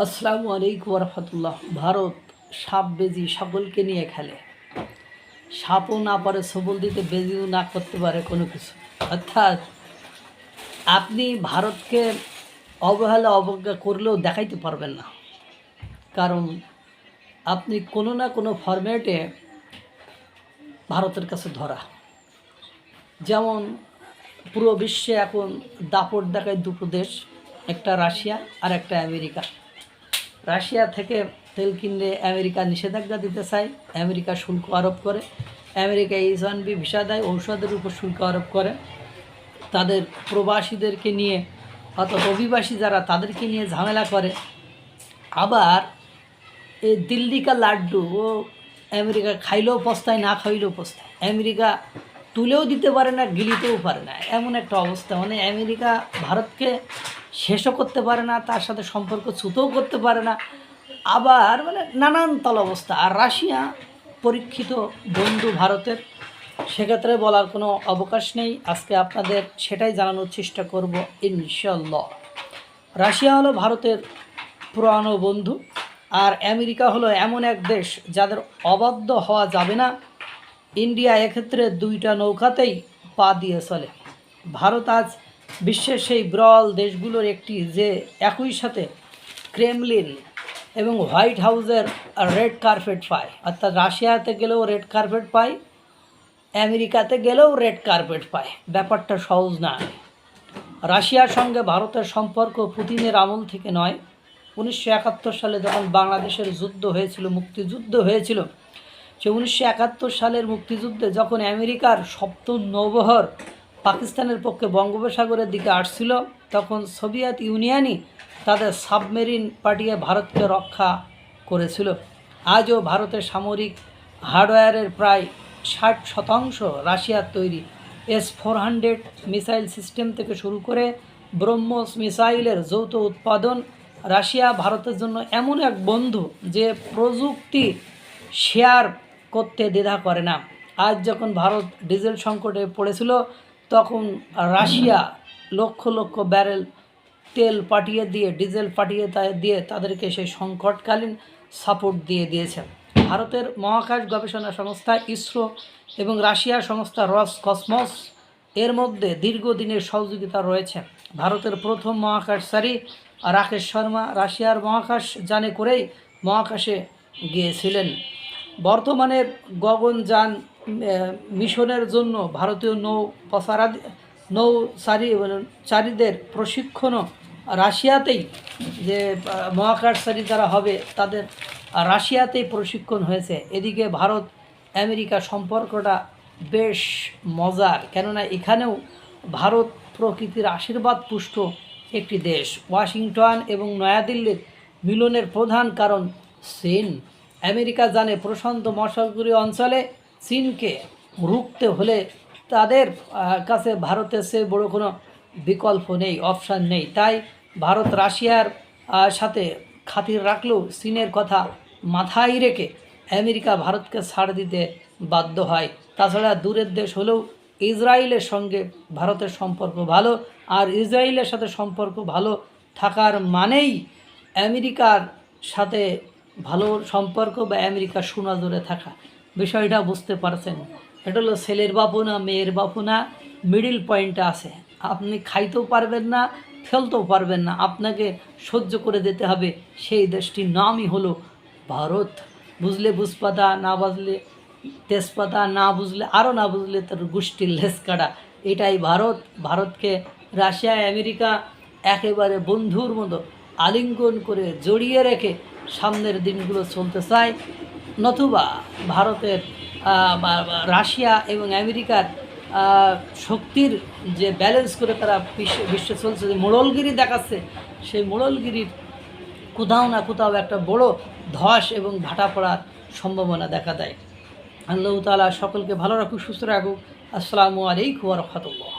আসসালামু আলাইকুম রহমতুল্লাহ। ভারত সাপ বেজি সকলকে নিয়ে খেলে। সাপও না পারে সবল দিতে, বেজিও না করতে পারে কোনো কিছু। অর্থাৎ আপনি ভারতকে অবহেলা অবজ্ঞা করলেও দেখাইতে পারবেন না, কারণ আপনি কোনো না কোনো ফরম্যাটে ভারতের কাছে ধরা। যেমন পুরো বিশ্বে এখন দাপট দেখায় দুটো দেশ, একটা রাশিয়া আর একটা আমেরিকা। রাশিয়া থেকে তেল কিনলে আমেরিকা নিষেধাজ্ঞা দিতে চায়, আমেরিকা শুল্ক আরোপ করে, আমেরিকা H-1B ভিসা দেয়, ঔষধের উপর শুল্ক আরোপ করে, তাদের প্রবাসীদেরকে নিয়ে অর্থাৎ অভিবাসী যারা তাদেরকে নিয়ে ঝামেলা করে। আবার এই দিল্লি কা লাড্ডু ও আমেরিকা খাইলেও পস্তায়, না খাইলেও পস্তায়। আমেরিকা তুলেও দিতে পারে না, গিলিতেও পারে না, এমন একটা অবস্থা। মানে আমেরিকা ভারতকে শেষও করতে পারে না, তার সাথে সম্পর্ক ছুতেও করতে পারে না, আবার মানে নানান তল অবস্থা। আর রাশিয়া পরীক্ষিত বন্ধু ভারতের, সেক্ষেত্রে বলার কোনো অবকাশ নেই। আজকে আপনাদের সেটাই জানানোর চেষ্টা করব ইনশাআল্লাহ। রাশিয়া হলো ভারতের পুরানো বন্ধু, আর আমেরিকা হলো এমন এক দেশ যাদের অবাধ্য হওয়া যাবে না। ইন্ডিয়া এক্ষেত্রে দুইটা নৌকাতেই পা দিয়ে চলে। ভারত আজ বিশ্বের সেই বিরল দেশগুলোর একটি, যে একই সাথে ক্রেমলিন এবং হোয়াইট হাউসের রেড কার্পেট পায়। অর্থাৎ রাশিয়াতে গেলেও রেড কার্পেট পায়, আমেরিকাতে গেলেও রেড কার্পেট পায়। ব্যাপারটা সহজ না। রাশিয়ার সঙ্গে ভারতের সম্পর্ক পুতিনের আমল থেকে নয়। 1971 সালে যখন বাংলাদেশের যুদ্ধ হয়েছিল, মুক্তিযুদ্ধ হয়েছিল, সে 1971 সালের মুক্তিযুদ্ধে যখন আমেরিকার সপ্তম নৌবহর পাকিস্তানের পক্ষে বঙ্গোপসাগরের দিকে আসছিল, তখন সোভিয়েত ইউনিয়নই তাদের সাবমেরিন পাঠিয়ে ভারতকে রক্ষা করেছিল। আজও ভারতের সামরিক হার্ডওয়্যারের প্রায় 60% রাশিয়ার তৈরি। S-400 মিসাইল সিস্টেম থেকে শুরু করে ব্রহ্মোস মিসাইলের যৌথ উৎপাদন। রাশিয়া ভারতের জন্য এমন এক বন্ধু যে প্রযুক্তি শেয়ার করতে দ্বিধা করে না। আজ যখন ভারত ডিজেল সংকটে পড়েছিল, তখন রাশিয়া লক্ষ লক্ষ ব্যারেল তেল পাঠিয়ে দিয়ে, ডিজেল পাঠিয়ে দিয়ে তাদেরকে সেই সংকটকালীন সাপোর্ট দিয়েছে। ভারতের মহাকাশ গবেষণা সংস্থা ইসরো এবং রাশিয়ার সংস্থা রসকসমস এর মধ্যে দীর্ঘদিনের সহযোগিতা রয়েছে। ভারতের প্রথম মহাকাশচারী রাকেশ শর্মা রাশিয়ার মহাকাশ যানে করেই মহাকাশে গিয়েছিলেন। বর্তমানের গগনযান মিশনের জন্য ভারতীয় নৌচারীদের প্রশিক্ষণও রাশিয়াতেই, যে মহাকাশচারী যারা হবে তাদের রাশিয়াতেই প্রশিক্ষণ হয়েছে। এদিকে ভারত আমেরিকা সম্পর্কটা বেশ মজার, কেননা এখানেও ভারত প্রকৃতির আশীর্বাদ পুষ্ট একটি দেশ। ওয়াশিংটন এবং নয়াদিল্লির মিলনের প্রধান কারণ চীন। আমেরিকা জানে প্রশান্ত মহাসাগরীয় অঞ্চলে চীনকে রুখতে হলে তাদের কাছে ভারতের চেয়ে বড় কোনো বিকল্প নেই, অপশান নেই। তাই ভারত রাশিয়ার সাথে খাতির রাখলেও চীনের কথা মাথায় রেখে আমেরিকা ভারতকে ছাড় দিতে বাধ্য হয়। তাছাড়া দূরের দেশ হলেও ইসরায়েলের সঙ্গে ভারতের সম্পর্ক ভালো, আর ইসরায়েলের সাথে সম্পর্ক ভালো থাকার মানেই আমেরিকার সাথে ভালো সম্পর্ক বা আমেরিকার সুনজরে থাকা। বিষয়টা বুঝতে পারছেন? এটা হলো ছেলের বাপু না মেয়ের বাপু না, মিডিল পয়েন্টে আছে। আপনি খাইতেও পারবেন না, ফেলতেও পারবেন না, আপনাকে সহ্য করে যেতে হবে। সেই দেশটির নামই হলো ভারত। বুঝলে বুঝপাতা, না বুঝলে তেজপাতা, না বুঝলে আরও না বুঝলে তার গোষ্ঠীর লেজ কাটা। এটাই ভারত। ভারতকে রাশিয়া আমেরিকা একেবারে বন্ধুর মতো আলিঙ্গন করে জড়িয়ে রেখে সামনের দিনগুলো চলতে চায়। নতুবা ভারতের রাশিয়া এবং আমেরিকার শক্তির যে ব্যালেন্স করে তারা বিশ্বে চলছে, যে মোড়লগিরি দেখাচ্ছে, সেই মোড়লগিরির কোথাও না কোথাও একটা বড় ধস এবং ভাটা পড়ার সম্ভাবনা দেখা দেয়। আল্লাহ তাআলা সকলকে ভালো রাখুক, সুস্থ রাখুক। আসসালামু আলাইকুম ওয়া রাহমাতুল্লাহ।